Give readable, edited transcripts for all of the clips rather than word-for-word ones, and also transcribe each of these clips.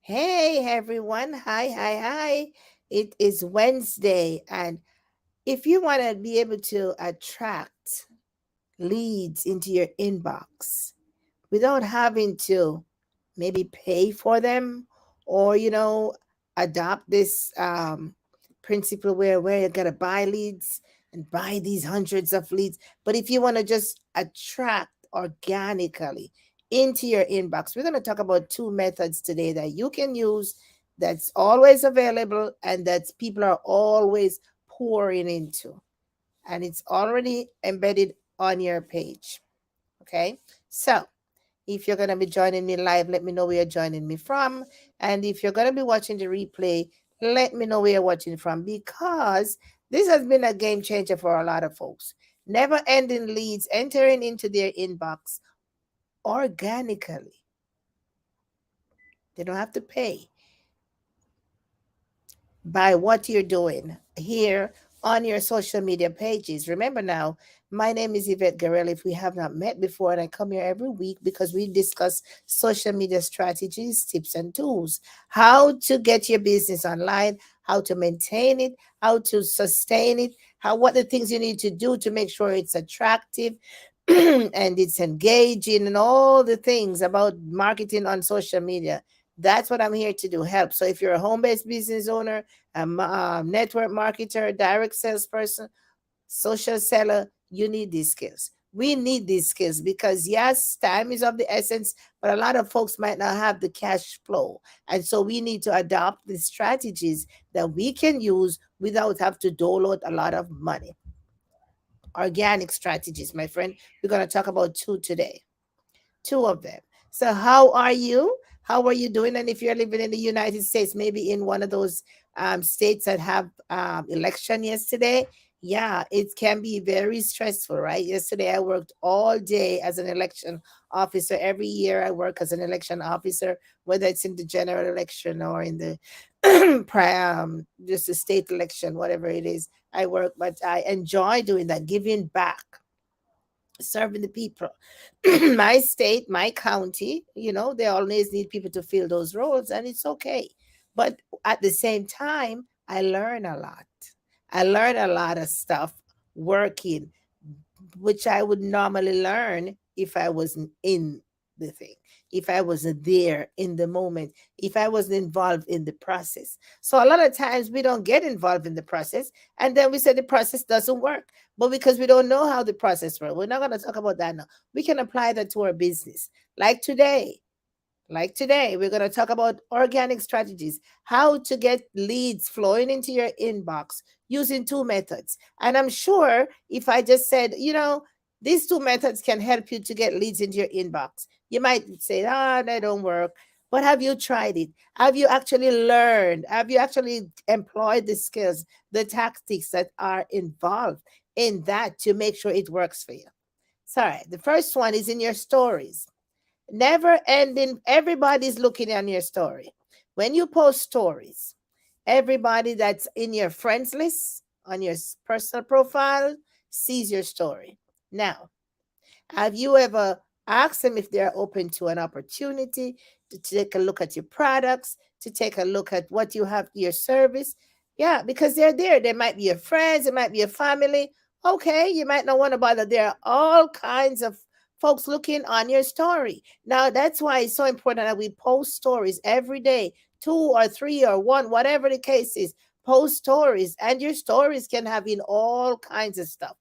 Hey everyone. Hi, hi, hi. It is Wednesday. And if you want to be able to attract leads into your inbox without having to maybe pay for them or, adopt this principle where you got to buy leads and buy these hundreds of leads. But if you want to just attract organically into your inbox, we're going to talk about two methods today that you can use that's always available and that people are always pouring into. And it's already embedded on your page. Okay. So, if you're going to be joining me live, let me know where you're joining me from. And if you're going to be watching the replay, let me know where you're watching from because this has been a game changer for a lot of folks. Never ending leads entering into their inbox organically. They don't have to pay by what you're doing here on your social media pages. Remember now, my name is Yvette Garel. If we have not met before, and I come here every week because we discuss social media strategies, tips, and tools, how to get your business online, how to maintain it, how to sustain it, what the things you need to do to make sure it's attractive and it's engaging, and all the things about marketing on social media. That's what I'm here to do, help. So if you're a home-based business owner, a network marketer, direct salesperson, social seller, you need these skills. We need these skills because yes, time is of the essence, but a lot of folks might not have the cash flow. And so we need to adopt the strategies that we can use without have to dole out a lot of money. Organic strategies, my friend. We're going to talk about two today, two of them. So, how are you? How are you doing? And if you're living in the United States, maybe in one of those states that have election yesterday, yeah, it can be very stressful, right? Yesterday, I worked all day as an election officer. Every year, I work as an election officer, whether it's in the general election or in the just a state election, whatever it is. I work, but I enjoy doing that, giving back, serving the people. My state, my county, they always need people to fill those roles, and it's okay. But at the same time, I learn a lot. I learn a lot of stuff working, which I would normally learn if I wasn't in the thing, if I wasn't there in the moment, if I wasn't involved in the process. So a lot of times we don't get involved in the process, and then we say the process doesn't work. But because we don't know how the process works, we're not going to talk about that now. We can apply that to our business. Like today, we're going to talk about organic strategies, how to get leads flowing into your inbox using two methods. And I'm sure if I just said, these two methods can help you to get leads into your inbox, you might say, they don't work. But have you tried it? Have you actually learned? Have you actually employed the skills, the tactics that are involved in that to make sure it works for you? Sorry, the first one is in your stories. Never ending, everybody's looking on your story. When you post stories, everybody that's in your friends list on your personal profile sees your story. Now, have you ever asked them if they're open to an opportunity to take a look at your products, to take a look at what you have, your service? Yeah, because they're there. They might be your friends, it might be your family. Okay, you might not want to bother. There are all kinds of folks looking on your story. Now, that's why it's so important that we post stories every day, two or three or one, whatever the case is. Post stories, and your stories can have in all kinds of stuff.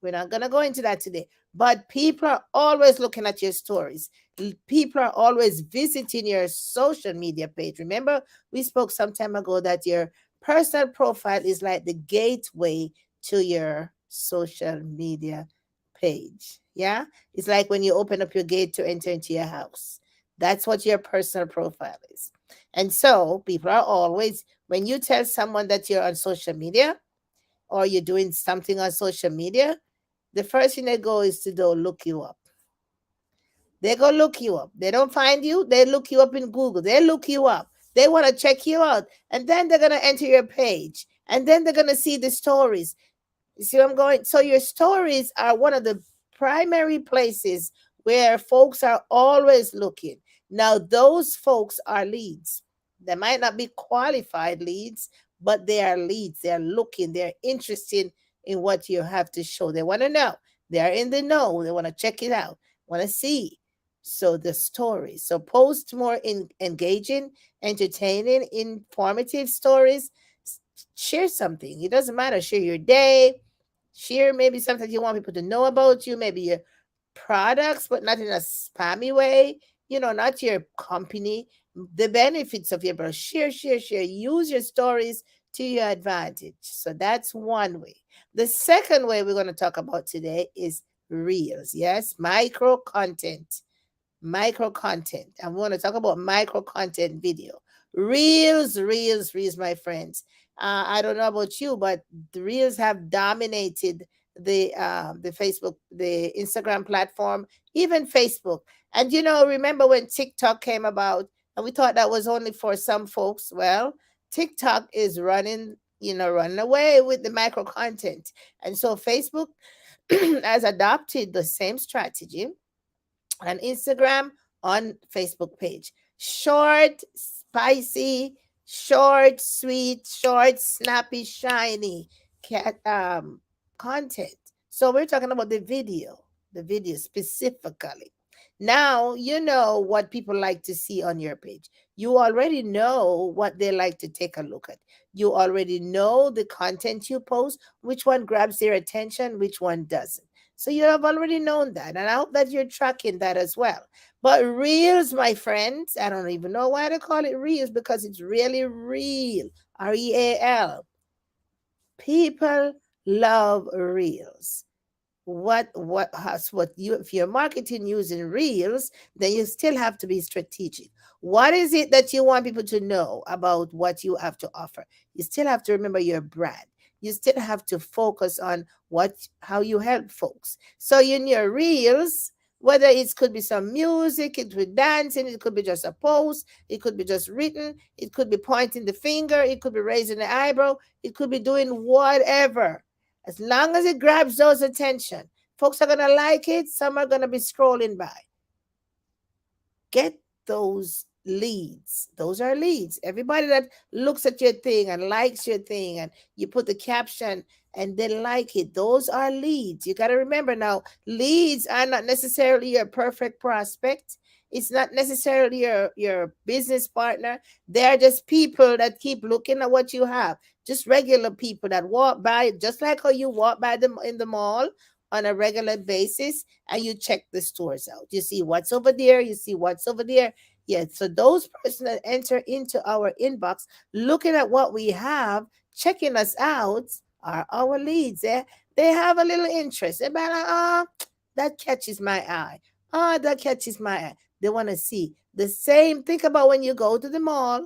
We're not going to go into that today. But people are always looking at your stories. People are always visiting your social media page. Remember, we spoke some time ago that your personal profile is like the gateway to your social media page. Yeah? It's like when you open up your gate to enter into your house. That's what your personal profile is. And so people are always, when you tell someone that you're on social media or you're doing something on social media, the first thing they go is to go look you up. They go look you up. They don't find you, they look you up in Google. They look you up. They want to check you out. And then they're going to enter your page. And then they're going to see the stories. You see where I'm going? So your stories are one of the primary places where folks are always looking. Now, those folks are leads. They might not be qualified leads, but they are leads. They are looking, they're interested in what you have to show. They want to know. They are in the know. They want to check it out, want to see. So the stories. So post more in engaging, entertaining, informative stories. Share something. It doesn't matter. Share your day. Share maybe something you want people to know about you. Maybe your products, but not in a spammy way. Not your company, the benefits of your brand. Share, share, share. Use your stories to your advantage. So that's one way. The second way we're going to talk about today is reels. Yes, micro content. Micro content. I want to talk about micro content video. Reels, reels, reels, my friends. I don't know about you, but the reels have dominated the Facebook, the Instagram platform, even Facebook. And remember when TikTok came about, and we thought that was only for some folks. Well, TikTok is running away with the micro content, and so Facebook has adopted the same strategy on Instagram, on Facebook page. Short, spicy, short, sweet, short, snappy, shiny cat content. So we're talking about the video specifically. Now you know what people like to see on your page. You already know what they like to take a look at. You already know the content you post, which one grabs their attention, which one doesn't. So you have already known that. And I hope that you're tracking that as well. But reels, my friends, I don't even know why they call it reels because it's really real. REAL. People love reels. What you, if you're marketing using reels, then you still have to be strategic. What is it that you want people to know about what you have to offer? You still have to remember your brand. You still have to focus on how you help folks. So in your reels, whether it could be some music, it could be dancing, it could be just a post, it could be just written, it could be pointing the finger, it could be raising the eyebrow, it could be doing whatever. As long as it grabs those attention, folks are going to like it. Some are going to be scrolling by. Get those leads. Those are leads. Everybody that looks at your thing and likes your thing and you put the caption and they like it, those are leads. You got to remember now, leads are not necessarily your perfect prospect. It's not necessarily your business partner. They're just people that keep looking at what you have. Just regular people that walk by, just like how you walk by them in the mall on a regular basis and you check the stores out. You see what's over there, you see what's over there. Yeah, so those persons that enter into our inbox looking at what we have, checking us out are our leads. They have a little interest. They're like, that catches my eye. That catches my eye. They want to see the same. Think about when you go to the mall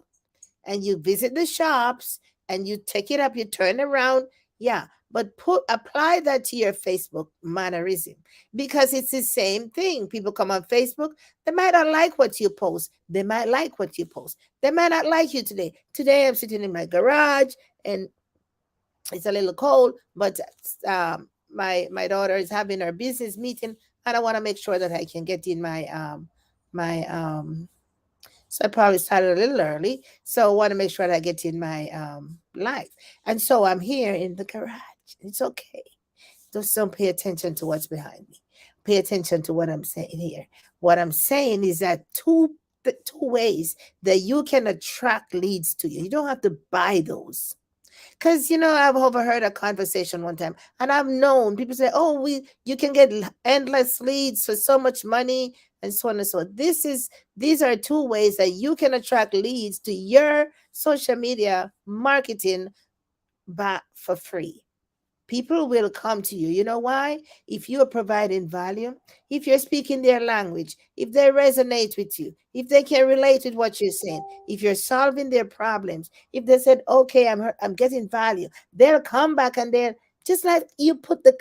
and you visit the shops and you take it up, you turn around. Yeah, but apply that to your Facebook mannerism because it's the same thing. People come on Facebook, they might not like what you post. They might like what you post. They might not like you today. Today I'm sitting in my garage and it's a little cold, but my daughter is having her business meeting and I want to make sure that I can get in my so I probably started a little early. So I want to make sure that I get in my life. And so I'm here in the garage. It's okay. Just don't pay attention to what's behind me. Pay attention to what I'm saying here. What I'm saying is that the two ways that you can attract leads to you. You don't have to buy those. Because I've overheard a conversation one time, and I've known people say, "Oh, you can get endless leads for so much money, and so on and so on." These are two ways that you can attract leads to your social media marketing, but for free. People will come to you. You know why? If you are providing value, if you're speaking their language, if they resonate with you, if they can relate with what you're saying, if you're solving their problems, if they said, "Okay, I'm getting value," they'll come back and they'll just like you put the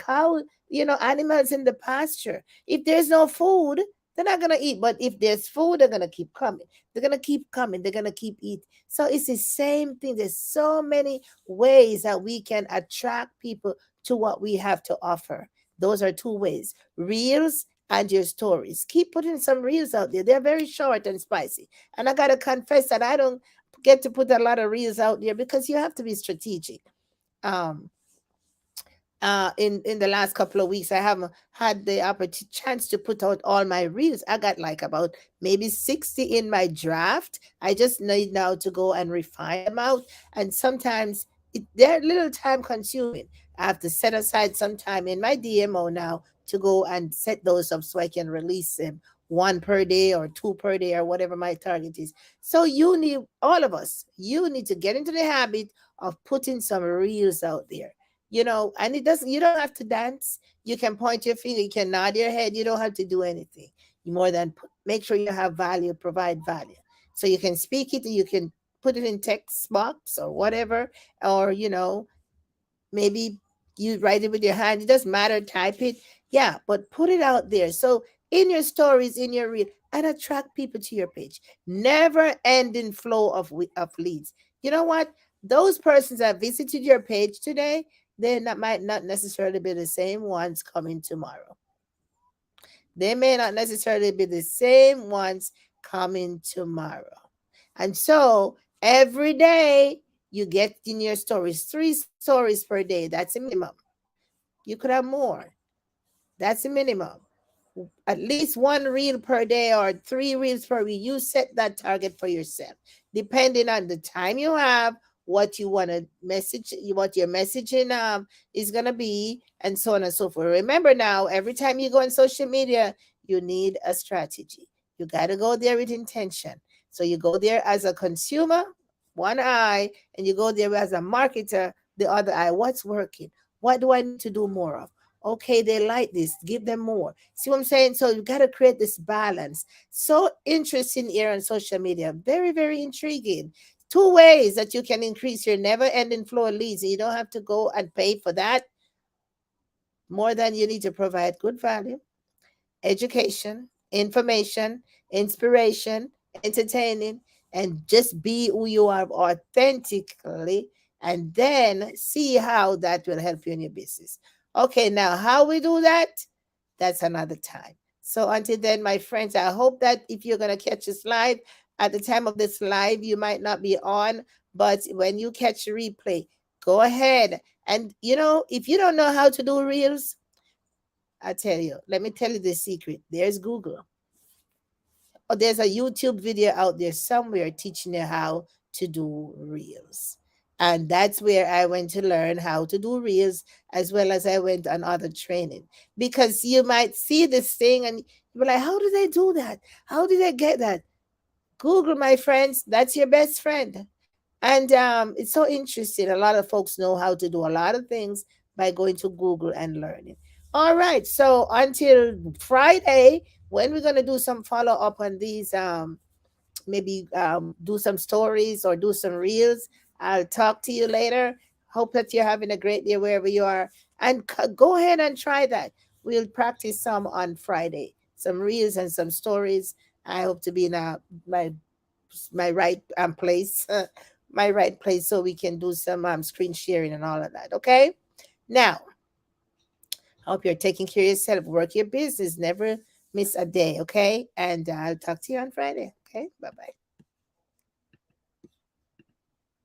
animals in the pasture. If there's no food, they're not gonna eat. But if there's food, they're gonna keep coming. They're gonna keep coming. They're gonna keep eating. So it's the same thing. There's so many ways that we can attract people to what we have to offer. Those are two ways: reels and your stories. Keep putting some reels out there. They're very short and spicy. And I gotta confess that I don't get to put a lot of reels out there because you have to be strategic. Um, in the last couple of weeks, I haven't had the opportunity chance to put out all my reels. I got like about maybe 60 in my draft. I just need now to go and refine them out. And sometimes they're a little time consuming. I have to set aside some time in my DMO now to go and set those up so I can release them, one per day or two per day or whatever my target is. So you need, all of us, you need to get into the habit of putting some reels out there, and it doesn't, you don't have to dance. You can point your finger, you can nod your head, you don't have to do anything. You more than make sure you have value, provide value. So you can speak it, you can put it in text box or whatever, or maybe you write it with your hand. It doesn't matter, type it. Yeah, but put it out there. So in your stories, in your reel, and attract people to your page. Never ending flow of leads. You know what? Those persons that visited your page today, they might not necessarily be the same ones coming tomorrow. They may not necessarily be the same ones coming tomorrow. And so every day you get in your stories, 3 stories per day. That's a minimum. You could have more. That's a minimum. At least 1 reel per day or 3 reels per week. You set that target for yourself, depending on the time you have, what you want to message, what your messaging is gonna be, and so on and so forth. Remember now, every time you go on social media, you need a strategy. You got to go there with intention. So you go there as a consumer, one eye, and you go there as a marketer, the other eye. What's working? What do I need to do more of? Okay, they like this, give them more. See what I'm saying? So you got to create this balance. So interesting here on social media. Very, very intriguing. 2 ways that you can increase your never ending flow of leads. You don't have to go and pay for that. More than you need to provide good value, education, information, inspiration, entertaining, and just be who you are authentically, and then see how that will help you in your business. Okay, now how we do that, that's another time. So until then, my friends, I hope that if you're going to catch this live, at the time of this live, you might not be on, but when you catch the replay, go ahead. And if you don't know how to do reels, I tell you, let me tell you the secret. There's Google. Or there's a YouTube video out there somewhere teaching you how to do reels. And that's where I went to learn how to do reels, as well as I went on other training. Because you might see this thing and you're like, how do they do that? How do they get that? Google, my friends, that's your best friend. And it's so interesting. A lot of folks know how to do a lot of things by going to Google and learning. All right. So until Friday, when we're going to do some follow up on these, maybe do some stories or do some reels, I'll talk to you later. Hope that you're having a great day wherever you are. And go ahead and try that. We'll practice some on Friday, some reels and some stories. I hope to be in my right place, my right place, so we can do some screen sharing and all of that. Okay. Now, I hope you're taking care of yourself. Work your business. Never miss a day. Okay. And I'll talk to you on Friday. Okay. Bye bye.